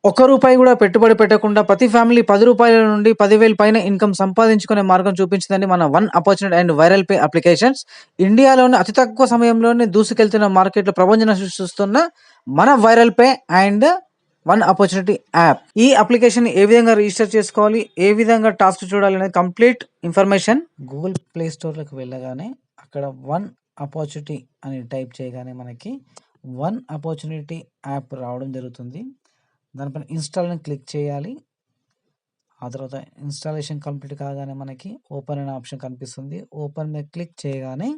ఒక్క రూపాయి గూడా పెట్టుబడి పెట్టకుండా ప్రతి ఫ్యామిలీ రూ. 10 నుండి 10,000 పైన ఇన్‌కమ్ సంపాదించుకునే మార్గం చూపించిందండి మన one opportunity and viral pay applications. ఇండియాలోనే అతి తక్కువ సమయంలోనే దూసుకెళ్తున్న మార్కెట్‌లో ప్రభంజనం సృష్టిస్తున్న మన viral pay and one opportunity app. ఈ అప్లికేషన్‌ని ఏ విధంగా రిజిస్టర్ చేసుకోవాలి? ఏ విధంగా టాస్క్ చూడాలనేది కంప్లీట్ ఇన్ఫర్మేషన్ గూగుల్ ప్లే స్టోర్‌లోకి వెళ్ళగానే అక్కడ వన్ అపార్చునిటీ అని టైప్ చేయగానే మనకి వన్ అపార్చునిటీ యాప్ రావడం జరుగుతుంది. దానిపైన ఇన్‌స్టాల్ అని క్లిక్ చేయాలి. ఆ తర్వాత ఇన్‌స్టాలేషన్ కంప్లీట్ కాగానే మనకి ఓపెన్ అనే ఆప్షన్ కనిపిస్తుంది. ఓపెన్ మీద క్లిక్ చేయగానే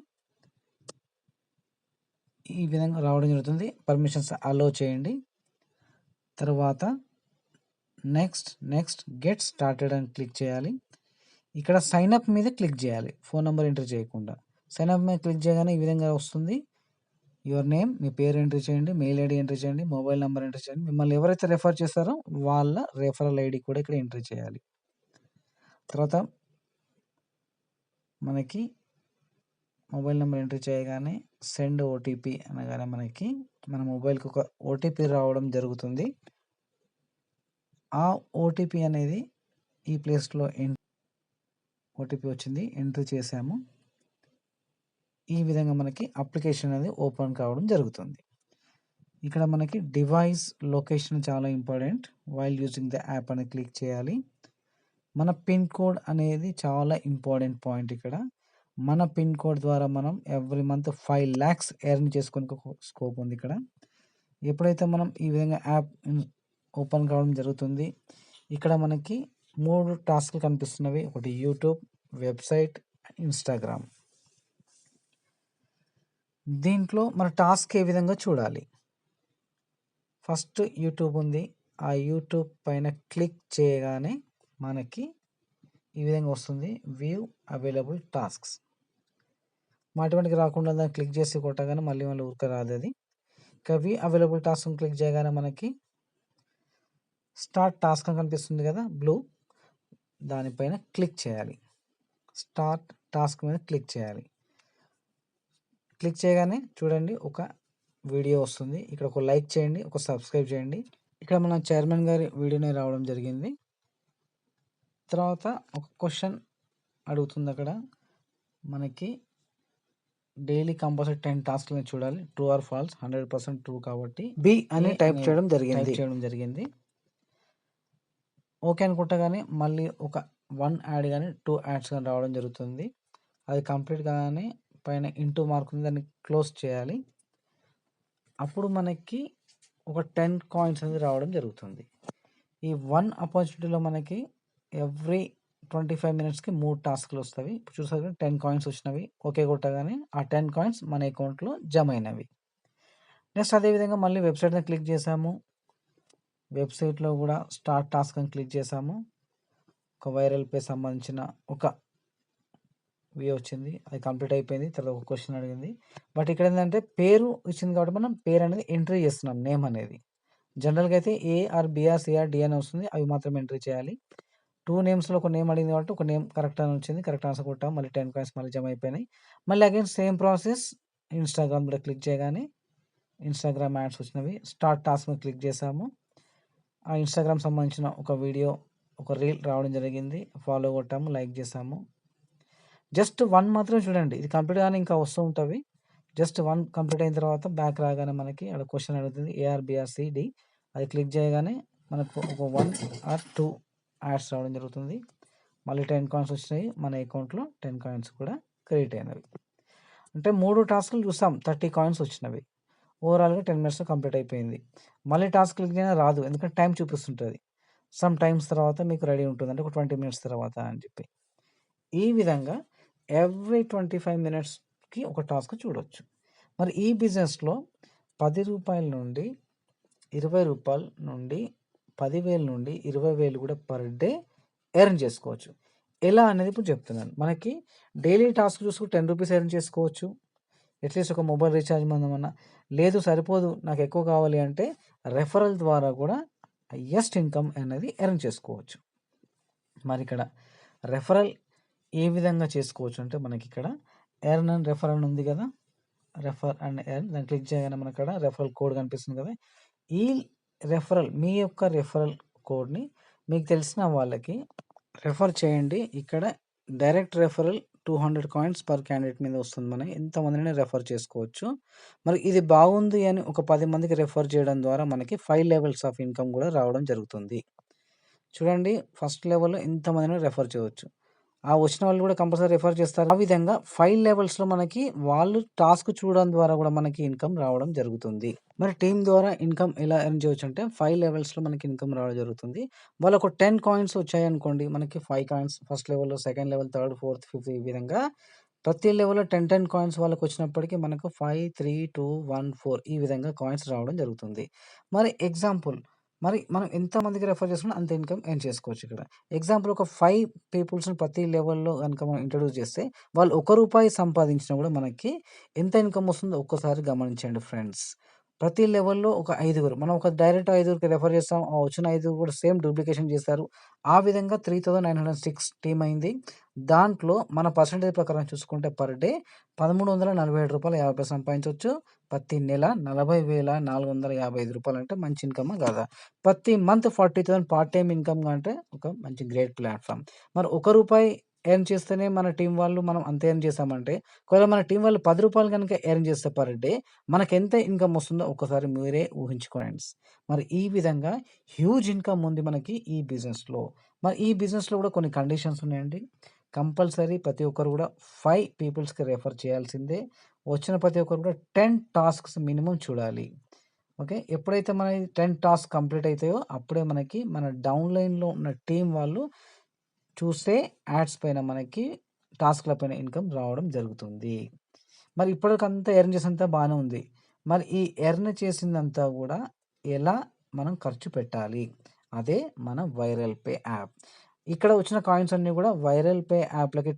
ఈ విధంగా రావడం జరుగుతుంది. పర్మిషన్స్ అలో చేయండి. తర్వాత నెక్స్ట్ గెట్ స్టార్టెడ్ అని క్లిక్ చేయాలి. ఇక్కడ సైన్ అప్ మీద క్లిక్ చేయాలి. ఫోన్ నంబర్ ఎంటర్ చేయకుండా. సైన్ అప్ మీద క్లిక్ చేయగానే ఈ విధంగా వస్తుంది. యువర్ నేమ్, మీ పేరు ఎంటర్ చేయండి, మెయిల్ ఐడీ ఎంటర్ చేయండి, మొబైల్ నెంబర్ ఎంటర్ చేయండి. మిమ్మల్ని ఎవరైతే రెఫర్ చేస్తారో వాళ్ళ రెఫరల్ ఐడీ కూడా ఇక్కడ ఎంటర్ చేయాలి. తర్వాత మనకి మొబైల్ నెంబర్ ఎంటర్ చేయగానే సెండ్ ఓటీపీ అనగానే మనకి మన మొబైల్‌కి ఒక ఓటీపీ రావడం జరుగుతుంది. ఆ ఓటీపీ అనేది ఈ ప్లేస్‌లో ఓటీపీ వచ్చింది. ఎంటర్ చేసాము. ఈ విధంగా మనకి అప్లికేషన్ అనేది ఓపెన్ కావడం జరుగుతుంది. ఇక్కడ మనకి డివైస్ లొకేషన్ చాలా important. While using the app అని క్లిక్ చేయాలి. మన పిన్ కోడ్ అనేది చాలా ఇంపార్టెంట్ పాయింట్ ఇక్కడ. మన పిన్ కోడ్ ద్వారా మనం ఎవ్రీ మంత్ 5 లాక్స్ ఎర్న్ చేసుకునే స్కోప్ ఉంది ఇక్కడ. ఎప్పుడైతే మనం ఈ విధంగా యాప్ ఓపెన్ కావడం జరుగుతుంది. ఇక్కడ మనకి 3 టాస్క్‌లు కనిపిస్తున్నవి. ఒకటి యూట్యూబ్, వెబ్‌సైట్, ఇన్‌స్టాగ్రామ్. దీంట్లో మన టాస్క్ ఏ విధంగా చూడాలి? ఫస్ట్ యూట్యూబ్ ఉంది. ఆ యూట్యూబ్ పైన క్లిక్ చేయగానే మనకి ఈ విధంగా వస్తుంది. View available tasks. ఆటోమేటిక్‌గా రాకుండా దాన్ని క్లిక్ చేసి కొట్టగానే మళ్ళీ ఊరికే రాదు అది. ఇక వ్యూ అవైలబుల్ టాస్క్‌ని క్లిక్ చేయగానే మనకి స్టార్ట్ టాస్క్ అని కనిపిస్తుంది కదా బ్లూ, దానిపైన క్లిక్ చేయాలి. స్టార్ట్ టాస్క్ మీద క్లిక్ చేయాలి. క్లిక్ చేయగానే చూడండి ఒక వీడియో వస్తుంది. ఇక్కడ ఒక లైక్ చేయండి, ఒక సబ్స్క్రైబ్ చేయండి. ఇక్కడ మన చైర్మన్ గారి వీడియోనే రావడం జరిగింది. తర్వాత ఒక క్వశ్చన్ అడుగుతుంది అక్కడ. మనకి డైలీ కంపల్సరీ 10 టాస్క్‌లని చూడాలి. True or false. 100% ట్రూ కాబట్టి బి అని టైప్ చేయడం జరిగింది. ఓకే అని కొట్టగానే మళ్ళీ ఒక 1 యాడ్ గాని 2 యాడ్స్ గాని రావడం జరుగుతుంది. అది కంప్లీట్ కాగానే పైన ఇంటూ మార్క్ ఉంది, దాన్ని క్లోజ్ చేయాలి. అప్పుడు మనకి ఒక 10 కాయిన్స్ అనేది రావడం జరుగుతుంది. ఈ వన్ ఆపర్చునిటీలో మనకి ఎవ్రీ 25 మినిట్స్‌కి 3 టాస్క్‌లు వస్తవి. ఇప్పుడు చూసారు 10 కాయిన్స్ వచ్చినవి. ఓకే కొట్టగానే ఆ 10 కాయిన్స్ మన అకౌంట్‌లో జమ అయినవి. నెక్స్ట్ అదే విధంగా మళ్ళీ వెబ్‌సైట్ మీద క్లిక్ చేసాము. వెబ్‌సైట్‌లో కూడా స్టార్ట్ టాస్క్ అని క్లిక్ చేసాము. ఒక వైరల్ పే సంబంధించిన ఒక వ్యూ వచ్చింది. అది కంప్లీట్ అయిపోయింది. తర్వాత ఒక క్వశ్చన్ అడిగింది. బట్ ఇక్కడ ఏందంటే పేరు ఇచ్చింది కాబట్టి మనం పేరు అనేది ఎంట్రీ చేస్తున్నాం, నేమ్ అనేది. జనరల్‌గా అయితే A R B R C R D అని వస్తుంది. అవి మాత్రమే ఎంట్రీ చేయాలి. 2 నేమ్స్‌లో ఒక నేమ్ అడిగింది కాబట్టి ఒక నేమ్ కరెక్ట్ అని వచ్చింది. కరెక్ట్ ఆన్సర్ కొట్టాము. మళ్ళీ 10 కాయిన్స్ మళ్ళీ జమ అయిపోయినాయి. మళ్ళీ అగైన్ సేమ్ ప్రాసెస్ ఇన్‌స్టాగ్రామ్ కూడా క్లిక్ చేయగానే ఇన్‌స్టాగ్రామ్ యాడ్స్ వచ్చినవి. స్టార్ట్ టాస్క్ మీద క్లిక్ చేసాము. ఆ ఇన్‌స్టాగ్రామ్ సంబంధించిన ఒక వీడియో, ఒక రీల్ రావడం జరిగింది. ఫాలో కొట్టాము, లైక్ చేసాము. జస్ట్ 1 మాత్రమే చూడండి. ఇది కంప్లీట్ గానే ఇంకా వస్తూ ఉంటవి. జస్ట్ 1 కంప్లీట్ అయిన తర్వాత బ్యాక్ రాగానే మనకి అక్కడ క్వశ్చన్ అడుగుతుంది. A or, B or, C, D. అది క్లిక్ చేయగానే మనకు ఒక 1 ఆర్ 2 యాడ్స్ రావడం జరుగుతుంది. మళ్ళీ 10 కాయిన్స్ వచ్చినాయి. మన అకౌంట్‌లో 10 కాయిన్స్ కూడా క్రెడిట్ అయినవి. అంటే 3 టాస్క్‌లు చూసాం. 30 కాయిన్స్ వచ్చినవి. ఓవరాల్‌గా 10 మినిట్స్‌లో కంప్లీట్ అయిపోయింది. మళ్ళీ టాస్క్ క్లిక్ చేయగానే రాదు. ఎందుకంటే టైం చూపిస్తుంటది. సమ్ టైమ్స్ తర్వాత మీకు రెడీ ఉంటుంది. అంటే ఒక 20 మినిట్స్ తర్వాత అని చెప్పి. ఈ విధంగా ఎవ్రీ 25 మినిట్స్‌కి ఒక టాస్క్ చూడొచ్చు. మరి ఈ బిజినెస్‌లో రూ. 10 నుండి రూ. 20 నుండి 10,000 నుండి 20,000 కూడా పర్ డే ఎర్న్ చేసుకోవచ్చు. ఎలా అనేది ఇప్పుడు చెప్తున్నాను. మనకి డైలీ టాస్క్ చూసుకుంటే రూ. 10 ఎర్న్ చేసుకోవచ్చు. అట్‌లీస్ట్ ఒక మొబైల్ రీచార్జ్ మందమన్నా. లేదు సరిపోదు నాకు ఎక్కువ కావాలి అంటే రెఫరల్ ద్వారా కూడా హైయెస్ట్ ఇన్‌కమ్ అనేది ఎర్న్ చేసుకోవచ్చు. మరి ఇక్కడ రెఫరల్ ఏ విధంగా చేసుకోవచ్చు అంటే మనకిక్కడ ఎర్న్ అండ్ రెఫర్ అని ఉంది కదా! రెఫర్ అండ్ ఎర్న్ దాన్ని క్లిక్ చేయగానే మనకక్కడ రెఫరల్ కోడ్ కనిపిస్తుంది కదా! ఈ మీ యొక్క రెఫరల్ కోడ్‌ని మీకు తెలిసిన వాళ్ళకి రెఫర్ చేయండి. ఇక్కడ direct referral 200 coins per candidate మీద వస్తుంది. మనం ఎంతమందినైనా రెఫర్ చేసుకోవచ్చు. మరి ఇది బాగుంది అని ఒక 10 మందికి రెఫర్ చేయడం ద్వారా మనకి 5 లెవెల్స్ ఆఫ్ ఇన్‌కమ్ గూడా రావడం జరుగుతుంది. చూడండి, ఫస్ట్ లెవెల్‌లో ఎంతమందినైనా రెఫర్ చేయవచ్చు. ఆ వచ్చిన వాళ్ళు కూడా కంపల్సరీ రెఫర్ చేస్తారు. ఆ విధంగా 5 లెవెల్స్‌లో మనకి వాళ్ళు టాస్క్ చూడడం ద్వారా కూడా మనకి ఇన్‌కమ్ రావడం జరుగుతుంది. మరి టీమ్ ద్వారా ఇన్‌కమ్ ఎలా ఎర్న్ చేయొచ్చంటే 5 లెవెల్స్‌లో మనకి ఇన్‌కమ్ రావడం జరుగుతుంది. వాళ్ళకు 10 కాయిన్స్ వచ్చాయనుకోండి, మనకి 5 కాయిన్స్ ఫస్ట్ లెవెల్‌లో, second level, third, fourth, fifth ఈ విధంగా ప్రతి లెవెల్‌లో 10 కాయిన్స్ వాళ్ళకొచ్చినప్పటికి మనకు 5, 3, 2, 1, 4 ఈ విధంగా కాయిన్స్ రావడం జరుగుతుంది. మరి ఎగ్జాంపుల్, మరి మనం ఎంతమందికి రెఫర్ చేసుకున్నా అంత ఇన్‌కమ్ ఎర్న్ చేసుకోవచ్చు ఇక్కడ. ఎగ్జాంపుల్ ఒక 5 పీపుల్స్‌ని ప్రతి లెవెల్‌లో గనుక మనం ఇంట్రొడ్యూస్ చేస్తే, వాళ్ళు రూ. 1 సంపాదించినా కూడా మనకి ఎంత ఇన్‌కమ్ వస్తుందో ఒక్కసారి గమనించండి ఫ్రెండ్స్. ప్రతి లెవెల్‌లో ఒక ఐదుగురు, మనం ఒక డైరెక్ట్ ఐదుగురికి రెఫర్ చేస్తాం. ఆ వచ్చిన ఐదుగురు కూడా సేమ్ డూప్లికేషన్ చేస్తారు. ఆ విధంగా 3906 టీమ్ అయింది. దాంట్లో మన పర్సెంటేజ్ ప్రకారం చూసుకుంటే పర్ డే రూ. 1347.50 సంపాదించొచ్చు. ప్రతి నెల రూ. 40,455 అంటే మంచి ఇన్‌కమా కాదా? ప్రతి మంత్ 40,000 పార్ట్ టైమ్ ఇన్‌కమ్‌గా అంటే ఒక మంచి గ్రేట్ ప్లాట్‌ఫార్మ్. మరి రూ. 1 ఎర్న్ చేస్తేనే మన టీమ్ వాళ్ళు మనం అంత ఎర్న్ చేసామంటే, ఒకవేళ మన టీమ్ వాళ్ళు రూ. 10 గనుక ఎర్న్ చేస్తే పర్ డే మనకెంత ఇన్‌కమ్ వస్తుందో ఒక్కసారి మీరే ఊహించుకోండి ఫ్రెండ్స్. మరి ఈ విధంగా హ్యూజ్ ఇన్‌కమ్ ఉంది మనకి ఈ బిజినెస్‌లో. మరి ఈ బిజినెస్‌లో కూడా కొన్ని కండిషన్స్ ఉన్నాయండి. కంపల్సరీ ప్రతి ఒక్కరు కూడా 5 పీపుల్స్‌కి రెఫర్ చేయాల్సిందే. వచ్చిన ప్రతి ఒక్కరు కూడా 10 టాస్క్స్ మినిమమ్ చూడాలి. ఓకే. ఎప్పుడైతే మనయి 10 టాస్క్ కంప్లీట్ అయితాయో అప్పుడే మనకి మన డౌన్‌లైన్‌లో ఉన్న టీమ్ వాళ్ళు చూస్తే యాడ్స్ పైన మనకి టాస్క్‌ల పైన ఇన్‌కమ్ రావడం జరుగుతుంది. మరి ఇప్పటికంతా ఎర్న్ చేసిందంతా బానే ఉంది. మరి ఈ ఎర్న్ చేసిందంతా గూడా ఎలా మనం ఖర్చు పెట్టాలి? అదే మన వైరల్ పే యాప్. ఇక్కడ వచ్చిన కాయిన్స్ అన్నీ గూడా వైరల్ పే యాప్‌లకి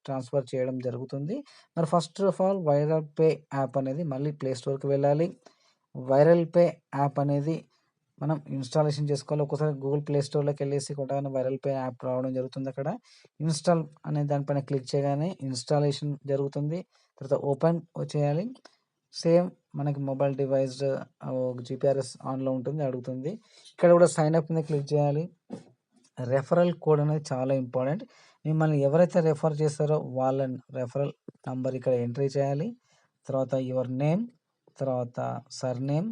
ట్రాన్స్‌ఫర్ చేయడం జరుగుతుంది. మరి first of all viral pay app అనేది మళ్ళీ ప్లే స్టోర్‌కి వెళ్ళాలి. వైరల్ పే యాప్ అనేది మనం ఇన్‌స్టాలేషన్ చేసుకోవాలి. ఒక్కోసారి గూగుల్ ప్లే స్టోర్‌లోకెళ్ళేసి కొట్టగానే వైరల్ పే యాప్ రావడం జరుగుతుందక్కడ. ఇన్‌స్టాల్ అనే దానిపైన క్లిక్ చేయగానే ఇన్‌స్టాలేషన్ జరుగుతుంది. తర్వాత ఓపెన్ చేయాలి. సేమ్ మనకి మొబైల్ డివైస్ జీపీఆర్ఎస్ ఆన్‌లో ఉంటుంది, అడుగుతుంది. ఇక్కడ కూడా సైన్ అప్ మీద క్లిక్ చేయాలి. రెఫరల్ కోడ్ అనేది చాలా ఇంపార్టెంట్. మిమ్మల్ని ఎవరైతే రెఫర్ చేస్తారో వాళ్ళ రెఫరల్ నంబర్ ఇక్కడ ఎంట్రీ చేయాలి. తర్వాత యువర్ నేమ్, తర్వాత సర్‌నేమ్,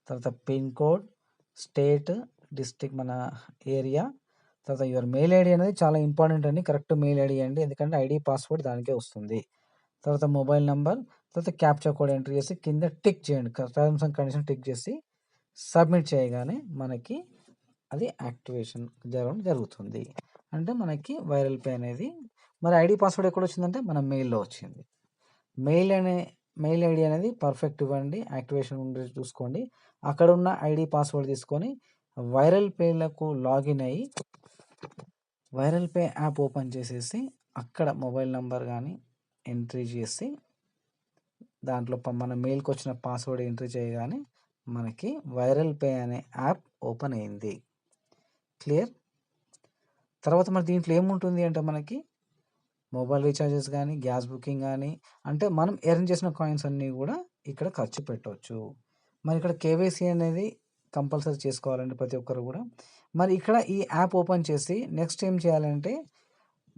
తర్వాత పిన్ కోడ్, స్టేట్, డిస్ట్రిక్ట్ మన ఏరియా, తర్వాత యువర్ మెయిల్ ఐడీ అనేది చాలా ఇంపార్టెంట్ అండి. కరెక్ట్ మెయిల్ ఐడీ ఇయ్యండి. ఎందుకంటే ఐడీ పాస్వర్డ్ దానికే వస్తుంది. తర్వాత మొబైల్ నంబర్, తర్వాత క్యాప్చా కోడ్ ఎంటర్ చేసి కింద టిక్ చేయండి. టర్మ్స్ అండ్ కండిషన్ టిక్ చేసి సబ్మిట్ చేయగానే మనకి అది యాక్టివేషన్ జరగడం జరుగుతుంది. అంటే మనకి వైరల్ పే అనేది, మరి ఐడీ పాస్వర్డ్ ఎక్కడొచ్చిందంటే మన మెయిల్‌లో వచ్చింది. మెయిల్ అనే మెయిల్ ఐడీ అనేది పర్ఫెక్ట్ ఇవ్వండి. యాక్టివేషన్ ఉండేది చూసుకోండి. అక్కడున్న ఐడీ పాస్వర్డ్ తీసుకొని వైరల్ పేలకు లాగిన్ అయ్యి వైరల్ పే యాప్ ఓపెన్ చేసేసి అక్కడ మొబైల్ నంబర్ గానీ ఎంట్రీ చేసి దాంట్లో మన మెయిల్‌కొచ్చిన పాస్వర్డ్ ఎంట్రీ చేయగానే మనకి వైరల్ పే అనే యాప్ ఓపెన్ అయింది. క్లియర్? తర్వాత మరి దీంట్లో ఏముంటుంది అంటే మనకి మొబైల్ రీచార్జెస్ గానీ, గ్యాస్ బుకింగ్ గానీ, అంటే మనం ఎర్న్ చేసిన కాయిన్స్ అన్నీ గూడా ఇక్కడ ఖర్చు పెట్టొచ్చు. మరి ఇక్కడ కేవైసీ అనేది కంపల్సరీ చేసుకోవాలండి ప్రతి ఒక్కరు గూడా. మరి ఇక్కడ ఈ యాప్ ఓపెన్ చేసి నెక్స్ట్ ఏం చేయాలంటే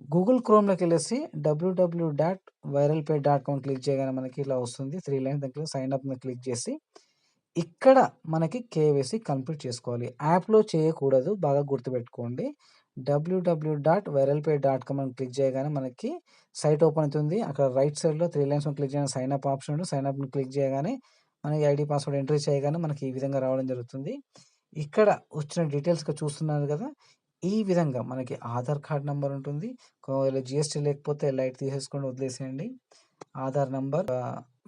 గూగుల్ క్రోమ్‌లోకెళ్ళేసి www.viralpay.com క్లిక్ చేయగానే మనకి ఇలా వస్తుంది. 3 లైన్స్ దాంట్లో సైన్ అప్ మీద క్లిక్ చేసి ఇక్కడ మనకి కేవైసీ కంప్లీట్ చేసుకోవాలి. యాప్‌లో చేయకూడదు. బాగా గుర్తుపెట్టుకోండి. www.viralpay.com అని క్లిక్ చేయగానే మనకి సైట్ ఓపెన్ అవుతుంది. అక్కడ రైట్ సైడ్‌లో 3 లైన్స్ మీద క్లిక్ చేయగానే సైన్ అప్ ఆప్షన్ ఉంటుంది. సైన్ అప్‌ని క్లిక్ చేయగానే మనకి ఐడీ పాస్వర్డ్ ఎంట్రీ చేయగానే మనకి ఈ విధంగా రావడం జరుగుతుంది. ఇక్కడ వచ్చిన డీటెయిల్స్ ఇక్కడ చూస్తున్నారు గదా! ఈ విధంగా మనకి ఆధార్ కార్డ్ నంబర్ ఉంటుంది. ఒకవేళ జీఎస్టీ లేకపోతే లైట్ తీసేసుకోండి, వదిలేసేయండి. ఆధార్ నంబర్,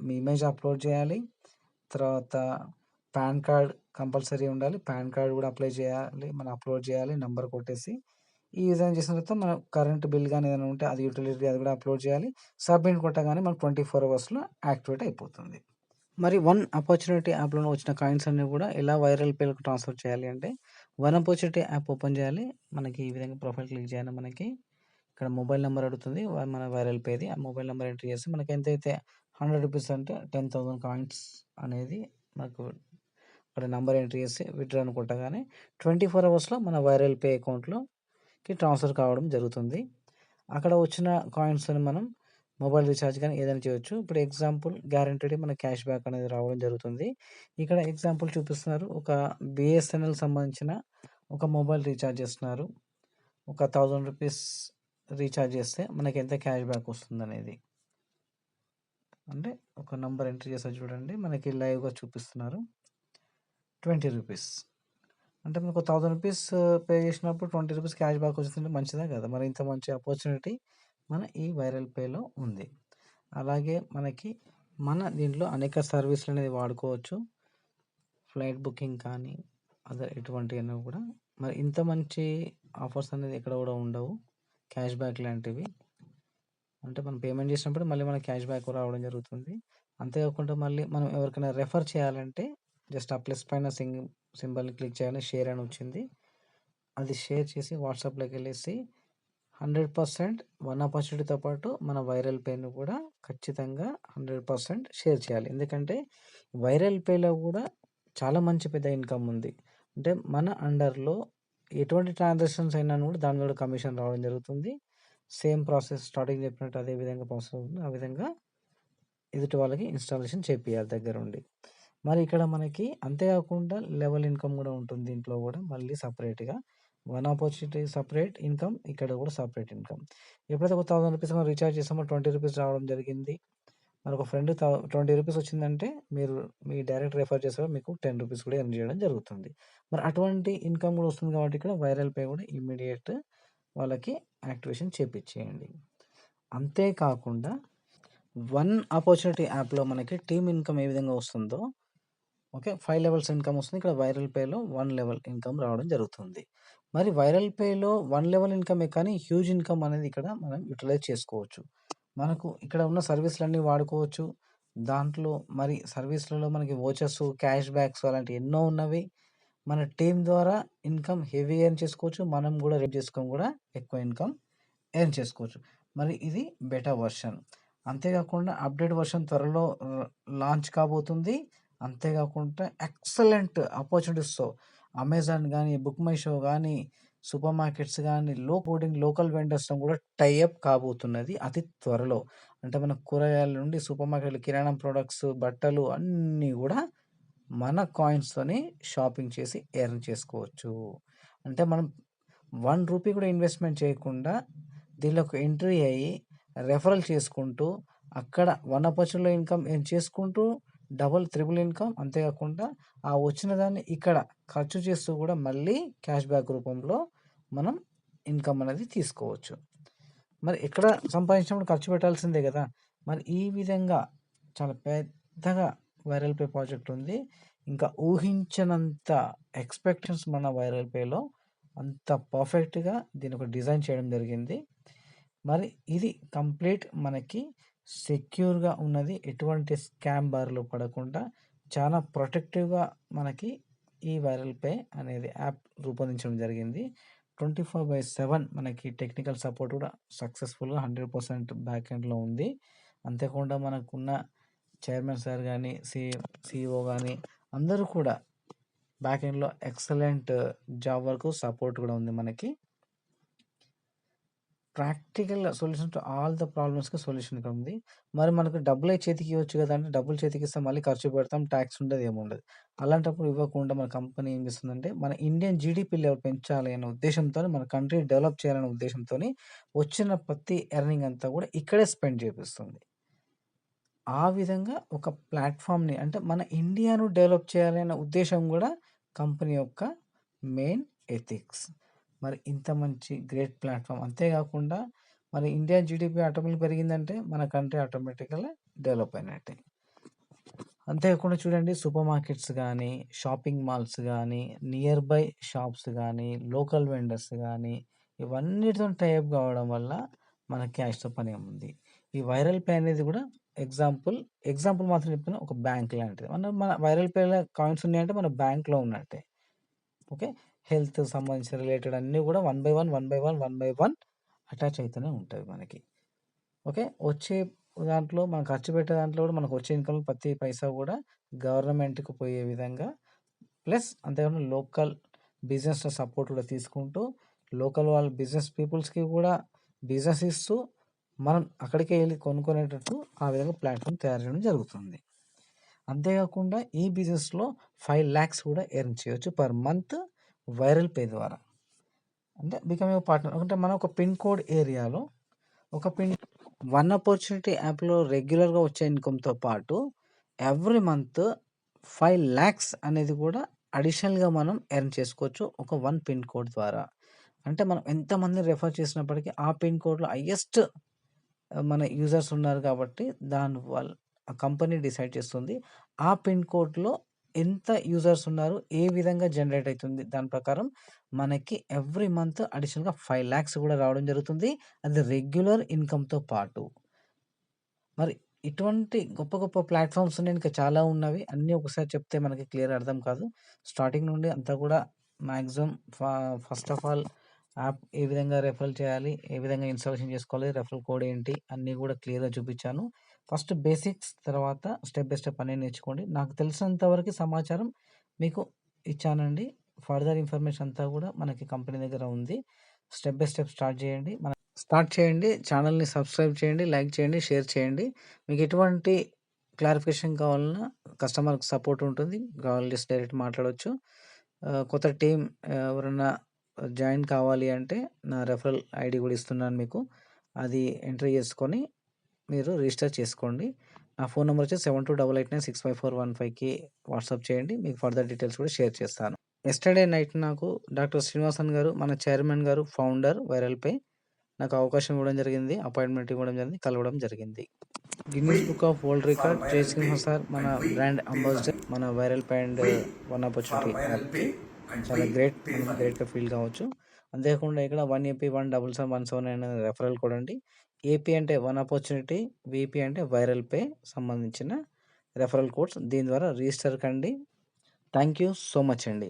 మీ ఇమేజ్ అప్‌లోడ్ చేయాలి. తర్వాత పాన్ కార్డ్ కంపల్సరీ ఉండాలి. పాన్ కార్డ్ కూడా అప్లై చేయాలి. మనం అప్‌లోడ్ చేయాలి నంబర్ కొట్టేసి. ఈ విధంగా చేసిన తర్వాత మనం కరెంట్ బిల్ గాని ఏదైనా ఉంటే అది యుటిలిటీ అది కూడా అప్‌లోడ్ చేయాలి. సబ్మిట్ కొట్టగానే మనకు 24 అవర్స్‌లో యాక్టివేట్ అయిపోతుంది. మరి వన్ ఆపర్చునిటీ యాప్‌లోనే వచ్చిన కాయిన్స్ అన్నీ కూడా ఎలా వైరల్ పేలకు ట్రాన్స్‌ఫర్ చేయాలి అంటే, వన్ ఆపర్చునిటీ యాప్ ఓపెన్ చేయాలి. మనకి ఈ విధంగా ప్రొఫైల్ క్లిక్ చేయగానే మనకి ఇక్కడ మొబైల్ నంబర్ అడుగుతుంది. మన వైరల్ పేది. ఆ మొబైల్ నంబర్ ఎంటర్ చేసి మనకి ఎంతైతే రూ. 100 అంటే 10,000 కాయిన్స్ అనేది మనకు అక్కడ నంబర్ ఎంట్రీ చేసి విత్‌డ్రా అని కొట్టగానే 24 అవర్స్‌లో మన వైరల్ పే అకౌంట్‌లోకి ట్రాన్స్‌ఫర్ కావడం జరుగుతుంది. అక్కడ వచ్చిన కాయిన్స్‌తోని మనం మొబైల్ రీచార్జ్ గాని ఏదైనా చేయొచ్చు. ఇప్పుడు ఎగ్జాంపుల్ గ్యారంటీడ్ మన క్యాష్ బ్యాక్ అనేది రావడం జరుగుతుంది. ఇక్కడ ఎగ్జాంపుల్ చూపిస్తున్నారు. ఒక బీఎస్ఎన్ఎల్ సంబంధించిన ఒక మొబైల్ రీచార్జ్ చేస్తున్నారు. ఒక ₹1000 రీచార్జ్ చేస్తే మనకి ఎంత క్యాష్ బ్యాక్ వస్తుందనేది. అంటే ఒక నంబర్ ఎంట్రీ చేశారు చూడండి. మనకి లైవ్‌గా చూపిస్తున్నారు. ₹20 అంటే మనకు ₹1000 పే చేసినప్పుడు ₹20 క్యాష్ బ్యాక్ వస్తుంటే మంచిదే కదా! మరి ఇంత మంచి ఆపర్చునిటీ మన ఈ వైరల్ పేలో ఉంది. అలాగే మనకి మన దీంట్లో అనేక సర్వీసులనేది వాడుకోవచ్చు. ఫ్లైట్ బుకింగ్ కానీ, అదర్ ఎటువంటివైనా కూడా. మరి ఇంత మంచి ఆఫర్స్ అనేది ఎక్కడ కూడా ఉండవు. క్యాష్ బ్యాక్ లాంటివి. అంటే మనం పేమెంట్ చేసినప్పుడు మళ్ళీ మనకి క్యాష్ బ్యాక్ రావడం జరుగుతుంది. అంతేకాకుండా మళ్ళీ మనం ఎవరికైనా రెఫర్ చేయాలంటే జస్ట్ ఆ ప్లస్ పైన సింబల్‌ని క్లిక్ చేయాలి. షేర్ అని వచ్చింది. అది షేర్ చేసి వాట్సాప్‌లోకెళ్ళేసి 100% వన్ ఆపర్చునిటీతో పాటు మన వైరల్ పేను కూడా ఖచ్చితంగా 100% షేర్ చేయాలి. ఎందుకంటే వైరల్ పేలో కూడా చాలా మంచి పెద్ద ఇన్‌కమ్ ఉంది. అంటే మన అండర్‌లో ఎటువంటి ట్రాన్సాక్షన్స్ అయినా కూడా దాని కూడా కమిషన్ రావడం జరుగుతుంది. సేమ్ ప్రాసెస్ స్టార్టింగ్ చెప్పినట్టు అదే విధంగా ప్రాసెస్ అవుతుంది. ఆ విధంగా ఎదుటి వాళ్ళకి ఇన్‌స్టాలేషన్ చేపియాలి దగ్గరుండి. మరి ఇక్కడ మనకి అంతేకాకుండా లెవెల్ ఇన్‌కమ్ కూడా ఉంటుంది దీంట్లో కూడా మళ్ళీ సెపరేట్‌గా. వన్ ఆపర్చునిటీ సెపరేట్ ఇన్‌కమ్, ఇక్కడ కూడా సెపరేట్ ఇన్‌కమ్. ఎప్పుడైతే ఒక ₹1000 మనం రీచార్జ్ చేసామో ₹20 రావడం జరిగింది. మనొక ఫ్రెండ్ ₹20 వచ్చిందంటే మీ డైరెక్ట్ రెఫర్ చేసారో మీకు ₹10 కూడా ఎర్న్ చేయడం జరుగుతుంది. మరి అటువంటి ఇన్‌కమ్ కూడా వస్తుంది కాబట్టి ఇక్కడ వైరల్ పే కూడా ఇమ్మీడియేట్ వాళ్ళకి యాక్టివేషన్ చేపిచ్చేయండి. అంతే కాకుండా వన్ ఆపర్చునిటీ యాప్‌లో మనకి టీమ్ ఇన్‌కమ్ ఏ విధంగా వస్తుందో ఓకే. 5 లెవెల్స్ ఇన్‌కమ్ వస్తుంది. ఇక్కడ వైరల్ పేలో 1 లెవెల్ ఇన్‌కమ్ రావడం జరుగుతుంది. మరి వైరల్ పేలో 1 లెవెల్ ఇన్‌కమే కానీ హ్యూజ్ ఇన్‌కమ్ అనేది ఇక్కడ మనం యుటిలైజ్ చేసుకోవచ్చు. మనకు ఇక్కడ ఉన్న సర్వీసులన్నీ వాడుకోవచ్చు. దాంట్లో మరి సర్వీస్‌లలో మనకి వోచర్స్, క్యాష్ బ్యాక్స్ అలాంటివి ఎన్నో ఉన్నవి. మన టీమ్ ద్వారా ఇన్‌కమ్ హెవీ ఎర్న్ చేసుకోవచ్చు. మనం కూడా చేసుకొని కూడా ఎక్కువ ఇన్‌కమ్ ఎర్న్ చేసుకోవచ్చు. మరి ఇది బెటా వర్షన్. అంతేకాకుండా అప్‌డేట్ వర్షన్ త్వరలో లాంచ్ కాబోతుంది. అంతేకాకుండా ఎక్సలెంట్ ఆపర్చునిటీస్‌తో అమెజాన్ గానీ, బుక్ మై షో గానీ, సూపర్ మార్కెట్స్ గానీ, లోకల్ వెండర్స్‌తో కూడా టై అప్ కాబోతున్నది అతి త్వరలో. అంటే మన కూరగాయల నుండి సూపర్ మార్కెట్‌లు, కిరాణం ప్రొడక్ట్స్, బట్టలు అన్నీ గూడా మన కాయిన్స్‌తోని షాపింగ్ చేసి ఎర్న్ చేసుకోవచ్చు. అంటే మనం ₹1 కూడా ఇన్వెస్ట్‌మెంట్ చేయకుండా దీనిలోకి ఎంట్రీ అయ్యి రెఫరల్ చేసుకుంటూ అక్కడ వన్ ఆపర్చునిటీలో ఇన్‌కమ్ ఎర్న్ చేసుకుంటూ డబుల్, త్రిబుల్ ఇన్‌కమ్ అంతేకాకుండా ఆ వచ్చిన దాన్ని ఇక్కడ ఖర్చు చేస్తూ కూడా మళ్ళీ క్యాష్ బ్యాక్ రూపంలో మనం ఇన్‌కమ్ అనేది తీసుకోవచ్చు. మరి ఎక్కడ సంపాదించినప్పుడు ఖర్చు పెట్టాల్సిందే గదా! మరి ఈ విధంగా చాలా పెద్దగా వైరల్ పే ప్రాజెక్ట్ ఉంది. ఇంకా ఊహించనంత ఎక్స్‌పెక్టేషన్స్ మన వైరల్ పేలో అంత పర్ఫెక్ట్‌గా దీన్నొక డిజైన్ చేయడం జరిగింది. మరి ఇది కంప్లీట్ మనకి సెక్యూర్‌గా ఉన్నది. ఎటువంటి స్కామ్ బారిలో పడకుండా చాలా ప్రొటెక్టివ్‌గా మనకి ఈ వైరల్ పే అనేది యాప్ రూపొందించడం జరిగింది. 24/7 మనకి టెక్నికల్ సపోర్ట్ కూడా సక్సెస్‌ఫుల్‌గా 100% బ్యాక్ ఎండ్‌లో ఉంది. అంతేకాకుండా మనకున్న చైర్మన్ సార్ గానీ, సీఈఓ గానీ అందరూ కూడా బ్యాక్ ఎండ్‌లో ఎక్సలెంట్ జాబ్ వరకు సపోర్ట్ కూడా ఉంది మనకి. Practical solution to all the ప్రాబ్లమ్స్‌కి సొల్యూషన్ ఇక్కడ ఉంది. మరి మనకు డబ్బులే చేతికి ఇవ్వచ్చు కదా! అంటే డబ్బులు చేతికిస్తే మళ్ళీ ఖర్చు పెడతాం. టాక్స్ ఉండదు, ఏముండదు. అలాంటప్పుడు ఇవ్వకుండా మన కంపెనీ ఏం చేస్తుందంటే మన ఇండియన్ జీడీపీ లెవెల్ పెంచాలి అనే ఉద్దేశ్యంతోని మన కంట్రీ డెవలప్ చేయాలనే ఉద్దేశ్యంతోని వచ్చిన ప్రతి ఎర్నింగ్ అంతా కూడా ఇక్కడే స్పెండ్ చేపిస్తుంది. ఆ విధంగా ఒక ప్లాట్‌ఫార్మ్‌ని అంటే మన ఇండియాను డెవలప్ చేయాలి అనే ఉద్దేశ్యం కూడా కంపెనీ యొక్క మెయిన్ ఎథిక్స్. మరి ఇంత మంచి గ్రేట్ ప్లాట్‌ఫార్మ్ అంతేకాకుండా మరి ఇండియా జీడీపీ ఆటోమేటిక్‌గా పెరిగిందంటే మన కంట్రీ ఆటోమేటికల్‌గా డెవలప్ అయినట్టే. అంతేకాకుండా చూడండి సూపర్ మార్కెట్స్ గానీ, షాపింగ్ మాల్స్ గానీ, నియర్ బై షాప్స్ గానీ, లోకల్ వెండర్స్ గానీ ఇవన్నిటితోని టై అప్ కావడం వల్ల మన క్యాష్‌తో పనేముంది. ఈ వైరల్ పే అనేది కూడా ఎగ్జాంపుల్ మాత్రం చెప్తున్నా ఒక బ్యాంక్ లాంటిది. మన వైరల్ పేలో కాయిన్స్ ఉన్నాయంటే మన బ్యాంక్‌లో ఉన్నట్టే. ఓకే. హెల్త్ సంబంధించిన రిలేటెడ్ అన్నీ కూడా వన్ బై వన్ అటాచ్ అయితూనే ఉంటాయి మనకి. ఓకే. వచ్చే దాంట్లో మనం ఖర్చు పెట్టే దాంట్లో కూడా మనకు వచ్చే ఇన్‌కమ్ ప్రతి పైసా కూడా గవర్నమెంట్‌కి పోయే విధంగా ప్లస్ అంతేకాకుండా లోకల్ బిజినెస్ సపోర్ట్ కూడా తీసుకుంటూ లోకల్ వాళ్ళ బిజినెస్ పీపుల్స్కి కూడా బిజినెస్ ఇస్తూ మనం అక్కడికే వెళ్ళి కొనుక్కునేటట్టు ఆ విధంగా ప్లాట్ఫామ్ తయారు చేయడం జరుగుతుంది. అంతేకాకుండా ఈ బిజినెస్లో 5 lakhs కూడా ఎర్న్ చేయొచ్చు పర్ మంత్ వైరల్ పే ద్వారా. అంటే బికమ్ ఏ పార్ట్నర్ అంటే మనం ఒక పిన్ కోడ్ ఏరియాలో ఒక వన్ ఆపర్చునిటీ యాప్లో రెగ్యులర్గా వచ్చే ఇన్కమ్తో పాటు ఎవ్రీ మంత్ 5 lakhs అనేది కూడా అడిషనల్గా మనం ఎర్న్ చేసుకోవచ్చు ఒక పిన్ కోడ్ ద్వారా. అంటే మనం ఎంతమంది రెఫర్ చేసినప్పటికీ ఆ పిన్ కోడ్లో హయ్యెస్ట్ మన యూజర్స్ ఉన్నారు కాబట్టి దాని వల్ల ఆ కంపెనీ డిసైడ్ చేస్తుంది ఆ పిన్ కోడ్లో ఎంత యూజర్స్ ఉన్నారు, ఏ విధంగా జనరేట్ అవుతుంది, దాని ప్రకారం మనకి ఎవ్రీ మంత్ అడిషనల్గా 5 lakhs కూడా రావడం జరుగుతుంది. అది రెగ్యులర్ ఇన్కమ్తో పాటు. మరి ఇటువంటి గొప్ప గొప్ప ప్లాట్ఫామ్స్ ఉన్నాయి, ఇంకా చాలా ఉన్నవి. అన్నీ ఒకసారి చెప్తే మనకి క్లియర్ అర్థం కాదు. స్టార్టింగ్ నుండి అంతా కూడా maximum first of all app ఏ విధంగా రెఫరల్ చేయాలి, ఏ విధంగా ఇన్స్టాలేషన్ చేసుకోవాలి, రెఫరల్ కోడ్ ఏంటి అన్నీ కూడా క్లియర్గా చూపించాను. ఫస్ట్ బేసిక్స్, తర్వాత స్టెప్ బై స్టెప్ అనేది నేర్చుకోండి. నాకు తెలిసినంత వరకు సమాచారం మీకు ఇచ్చానండి. ఫర్దర్ ఇన్ఫర్మేషన్ అంతా కూడా మనకి కంపెనీ దగ్గర ఉంది. స్టెప్ బై స్టెప్ స్టార్ట్ చేయండి. ఛానల్ని సబ్స్క్రైబ్ చేయండి, లైక్ చేయండి, షేర్ చేయండి. మీకు ఎటువంటి క్లారిఫికేషన్ కావాలన్నా కస్టమర్ సపోర్ట్ ఉంటుంది, కావాలి డైరెక్ట్ మాట్లాడవచ్చు. కొత్త టీం ఎవరైనా జాయిన్ కావాలి అంటే నా రెఫరల్ ఐడి కూడా ఇస్తున్నాను మీకు. అది ఎంట్రీ చేసుకొని మీరు రిజిస్టర్ చేసుకోండి. నా ఫోన్ నెంబర్ వచ్చి 7288965415కి వాట్సాప్ చేయండి. మీకు ఫర్దర్ డీటెయిల్స్ కూడా షేర్ చేస్తాను. ఎస్టర్డే నైట్ నాకు డాక్టర్ శ్రీనివాసన్ గారు, మన చైర్మన్ గారు, ఫౌండర్ వైరల్ పే, నాకు అవకాశం ఇవ్వడం జరిగింది, అపాయింట్మెంట్ ఇవ్వడం జరిగింది, కలవడం జరిగింది. Guinness book of world record Jayasimha sir మన బ్రాండ్ అంబాసిడర్, మన viral pay and one opportunity యాప్కి చాలా మనం గ్రేట్గా ఫీల్ కావచ్చు. అంతేకాకుండా ఇక్కడ 1AP 177 అనే రెఫరల్ కోడ్ అండి. ఏపీ అంటే వన్ ఆపర్చునిటీ, విపి అంటే వైరల్ పే సంబంధించిన రెఫరల్ కోడ్స్. దీని ద్వారా రిజిస్టర్ కండి. థ్యాంక్ యూ సో మచ్ అండి.